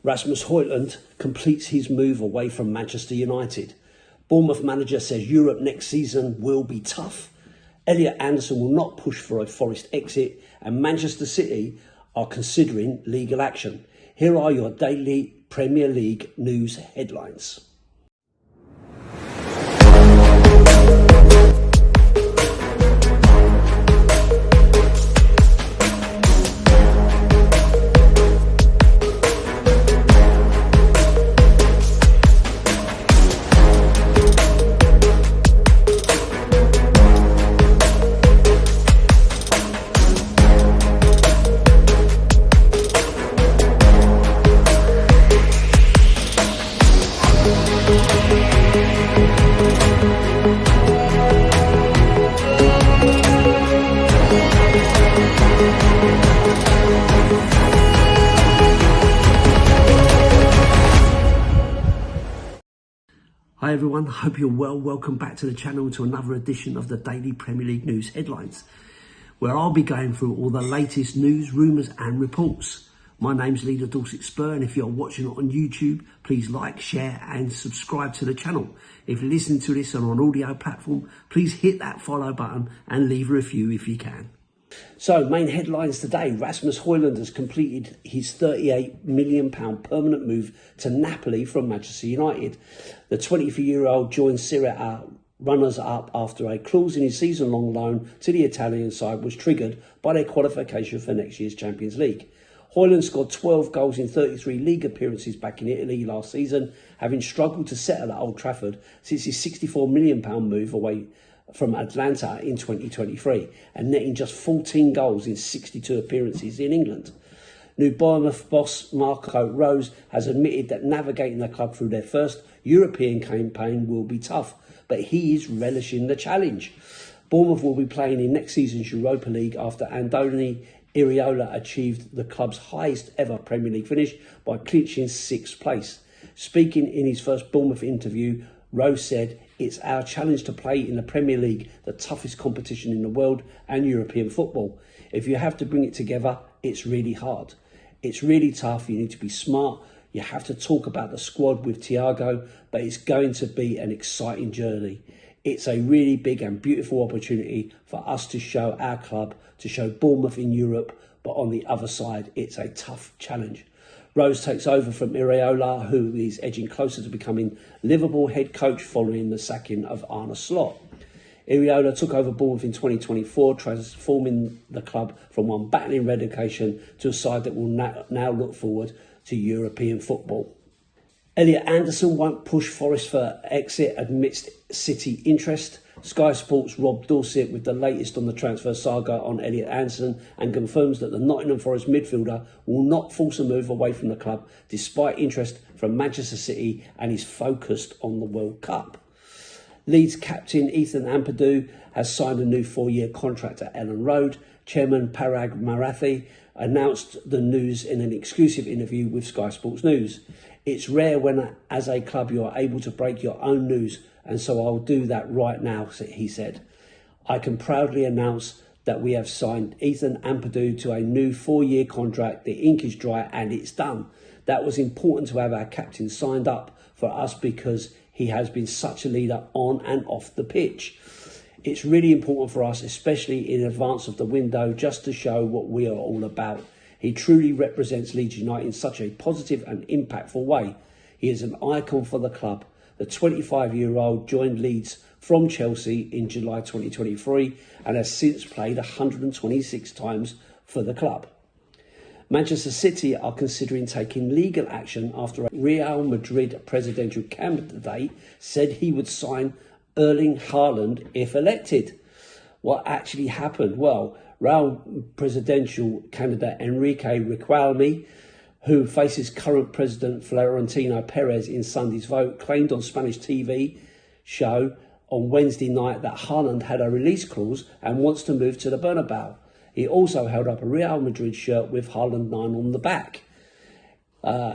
Rasmus Højlund completes his move away from Manchester United. Bournemouth manager says Europe next season will be tough. Elliot Anderson will not push for a Forest exit, and Manchester City are considering legal action. Here are your daily Premier League news headlines. Hi everyone, hope you're well. Welcome back to the channel to another edition of the Daily Premier League News Headlines, where I'll be going through all the latest news, rumours and reports. My name's Lee The Dorset Spur, and if you're watching it on YouTube, please like, share and subscribe to the channel. If you're listening to this on an audio platform, please hit that follow button and leave a review if you can. So, main headlines today. Rasmus Højlund has completed his £38 million permanent move to Napoli from Manchester United. The 24-year-old joined Serie A runners-up after a clause in his season-long loan to the Italian side was triggered by their qualification for next year's Champions League. Højlund scored 12 goals in 33 league appearances back in Italy last season, having struggled to settle at Old Trafford since his £64 million move away from Atlanta in 2023 and netting just 14 goals in 62 appearances in England. New Bournemouth boss Marco Rose has admitted that navigating the club through their first European campaign will be tough, but he is relishing the challenge. Bournemouth will be playing in next season's Europa League after Andoni Iraola achieved the club's highest ever Premier League finish by clinching 6th place. Speaking in his first Bournemouth interview, Rose said, "It's our challenge to play in the Premier League, the toughest competition in the world and European football. If you have to bring it together, it's really hard. It's really tough. You need to be smart. You have to talk about the squad with Thiago, but it's going to be an exciting journey. It's a really big and beautiful opportunity for us to show our club, to show Bournemouth in Europe, but on the other side, it's a tough challenge." Rose takes over from Iraola, who is edging closer to becoming Liverpool head coach following the sacking of Arne Slot. Iraola took over Bournemouth in 2024, transforming the club from one battling relegation to a side that will now look forward to European football. Elliot Anderson won't push Forest for exit amidst City interest. Sky Sports' Rob Dorset with the latest on the transfer saga on Elliot Anderson and confirms that the Nottingham Forest midfielder will not force a move away from the club despite interest from Manchester City and is focused on the World Cup. Leeds captain Ethan Ampadu has signed a new 4-year contract at Ellen Road. Chairman Parag Marathi announced the news in an exclusive interview with Sky Sports News. "It's rare when, as a club, you are able to break your own news, and so I'll do that right now," he said. "I can proudly announce that we have signed Ethan Ampadu to a new 4-year contract. The ink is dry and it's done. That was important to have our captain signed up for us because he has been such a leader on and off the pitch. It's really important for us, especially in advance of the window, just to show what we are all about. He truly represents Leeds United in such a positive and impactful way. He is an icon for the club." The 25-year-old joined Leeds from Chelsea in July 2023 and has since played 126 times for the club. Manchester City are considering taking legal action after a Real Madrid presidential candidate said he would sign Erling Haaland if elected. What actually happened? Well, Real presidential candidate Enrique Riquelme, who faces current President Florentino Perez in Sunday's vote, claimed on Spanish TV show on Wednesday night that Hyland had a release clause and wants to move to the Bernabeu. He also held up a Real Madrid shirt with Hyland 9 on the back.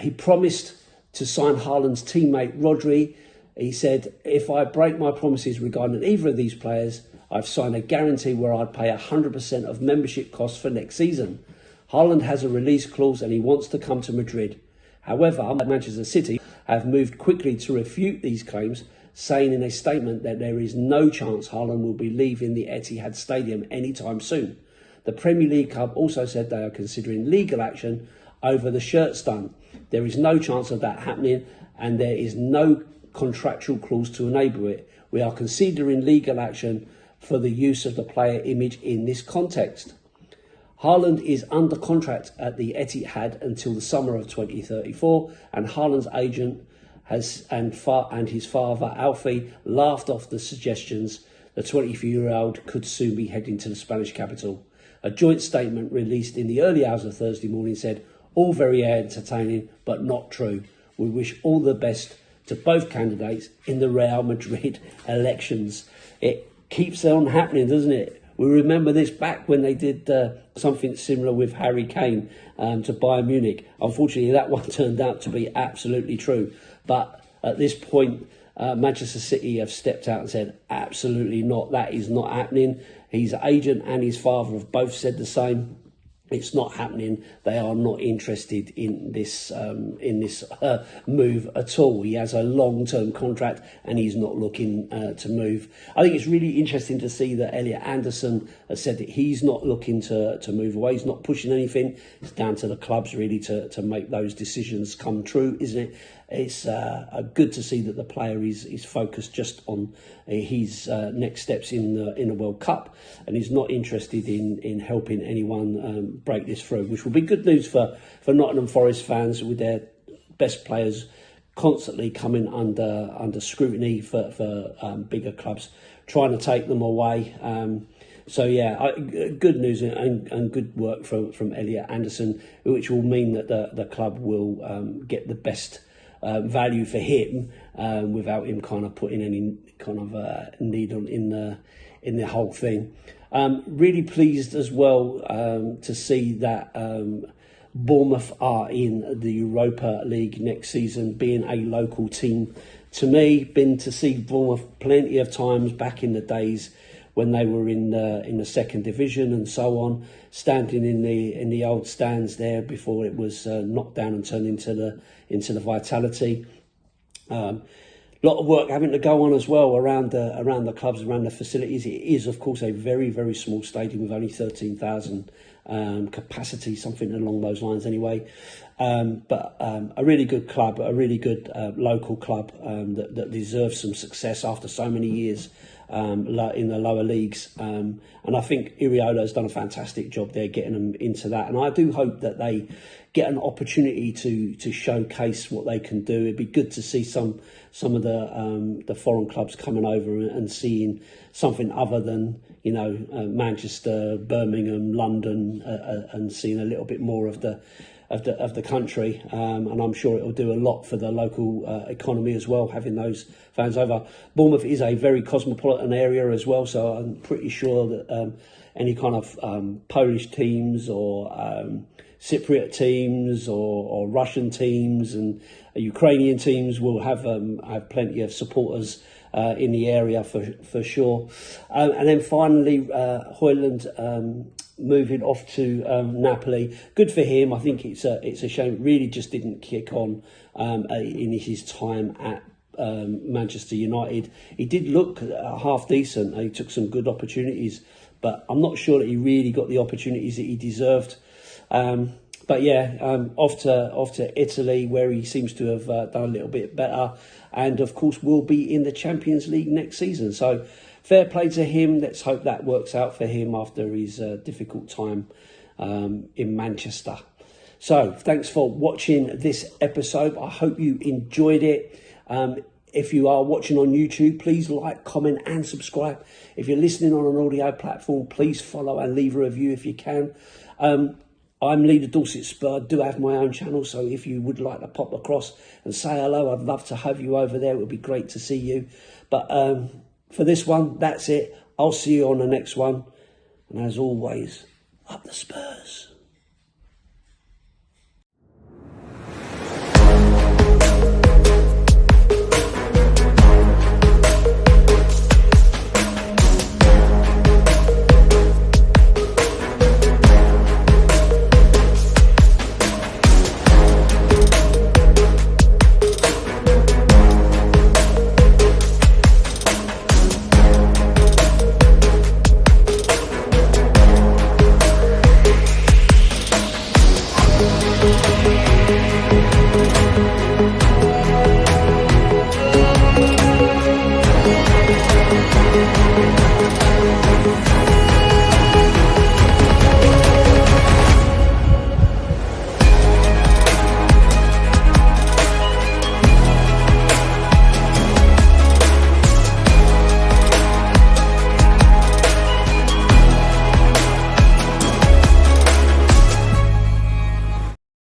He promised to sign Haaland's teammate Rodri. He said, "If I break my promises regarding either of these players, I've signed a guarantee where I'd pay 100% of membership costs for next season. Hyland has a release clause and he wants to come to Madrid. However, Manchester City have moved quickly to refute these claims, saying in a statement that there is no chance Højlund will be leaving the Etihad Stadium anytime soon. The Premier League club also said they are considering legal action over the shirt stunt. There is no chance of that happening, and there is no contractual clause to enable it. We are considering legal action for the use of the player image in this context. Hyland is under contract at the Etihad until the summer of 2034, and Hyland's agent and his father Alfie laughed off the suggestions the 24-year-old could soon be heading to the Spanish capital. A joint statement released in the early hours of Thursday morning said, "All very entertaining, but not true. We wish all the best to both candidates in the Real Madrid elections." It keeps on happening, doesn't it? We remember this back when they did something similar with Harry Kane to Bayern Munich. Unfortunately, that one turned out to be absolutely true. But at this point, Manchester City have stepped out and said, absolutely not. That is not happening. His agent and his father have both said the same. It's not happening. They are not interested in this move at all. He has a long-term contract and he's not looking to move. I think it's really interesting to see that Elliot Anderson has said that he's not looking to move away. He's not pushing anything. It's down to the clubs really to make those decisions come true, isn't it? It's good to see that the player is focused just on his next steps in the World Cup, and he's not interested in helping anyone break this through, which will be good news for Nottingham Forest fans, with their best players constantly coming under scrutiny for bigger clubs trying to take them away. So yeah, good news and good work from Elliot Anderson, which will mean that the club will get the best value for him without him kind of putting any kind of needle in the whole thing. Really pleased as well to see that Bournemouth are in the Europa League next season, being a local team. To me, been to see Bournemouth plenty of times back in the days when they were in the second division and so on, standing in the old stands there before it was knocked down and turned into the Vitality. Lot of work having to go on as well around the clubs, around the facilities. It is, of course, a very, very small stadium with only 13,000 capacity, something along those lines anyway. But a really good club, a really good local club that deserves some success after so many years in the lower leagues. And I think Iraola has done a fantastic job there getting them into that. And I do hope that they get an opportunity to showcase what they can do. It'd be good to see some of the foreign clubs coming over and seeing something other than, you know, Manchester, Birmingham, London, and seeing a little bit more of the country, and I'm sure it will do a lot for the local economy as well, having those fans over. Bournemouth is a very cosmopolitan area as well, so I'm pretty sure that any kind of Polish teams or Cypriot teams or Russian teams and Ukrainian teams will have plenty of supporters in the area for sure. And then finally, Højlund moving off to Napoli. Good for him. I think it's a shame. It really just didn't kick on in his time at Manchester United. He did look half decent. He took some good opportunities, but I'm not sure that he really got the opportunities that he deserved. But yeah, off to Italy, where he seems to have done a little bit better, and of course will be in the Champions League next season. So fair play to him. Let's hope that works out for him after his difficult time in Manchester. So thanks for watching this episode. I hope you enjoyed it. If you are watching on YouTube, please like, comment and subscribe. If you're listening on an audio platform, please follow and leave a review if you can. I'm Lee The Dorset Spur. I do have my own channel, so if you would like to pop across and say hello, I'd love to have you over there. It would be great to see you. But for this one, that's it. I'll see you on the next one. And as always, up the Spurs.